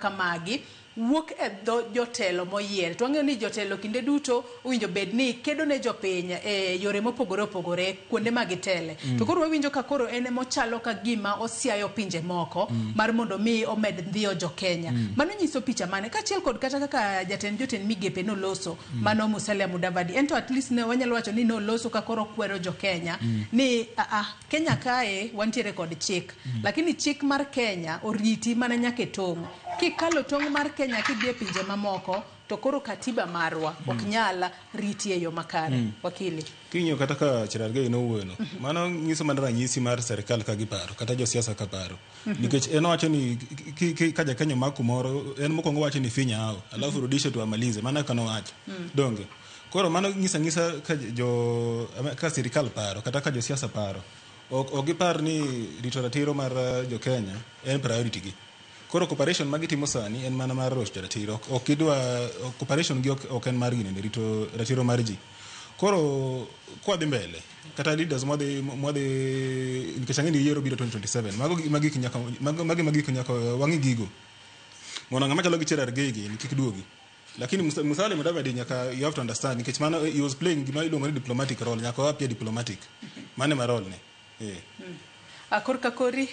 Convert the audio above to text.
kamagi wuok e dho jotelo moyier. To ang'eyo ni jotelo kinde duto winjo bed ni kedo ne jopiny e yore mopogore opogore kuonde magitele. To koro winjo ka koro ene mochalo ka gima osiayo pinje moko mar mondo mi omed dhiyo jo Kenya. Mano nyiso picha mane kachiel kod kata kaka jatend migepe no loso mano Musalia Mudavadi. Ento at least ne wanyalo wacho ni no loso ka koro kwero jo Kenya ni Kenya kae wantiere kod chik. Lakini chik mar Kenya oriti mana nyake tong'. Kikalo tong' mar Kenya kidhi e pinje mamoko to koro katiba marwa ok nyala riti e yo makare. Wakili kinyo kata ka Cherargei no wuono mano nyiso mana ranyisi mar serikal ka giparo kata jo siasa ka paro nikech en wacho ni ka ja Kenya makumoro en mokongo wacho ni finya hao alafu rudishe tu amalize maana kana wacho donge koro mano ngisa ka serikal paro kata ka jo siasa paro ok gipar ni rito ratiro mar jo Kenya en priority gi. Koro cooperation magitimo sani en mana mar rosto ratiro. Ok idwa cooperation gi ok en mar gine rito ratiro mar ji. Koro kwa dhi mbele kata leaders mwade nikech ang'eni yiero biro 2027 magi kinyaka wangi gigo. Mona ng'ama chalo gi Cherargei ni kik duogi. Lakini Musalia Mudavadi nyaka you have to understand nikech mano he was playing gima iluongo ni diplomatic role nyaka wapia diplomatic. Mane ma role ne. Korka kori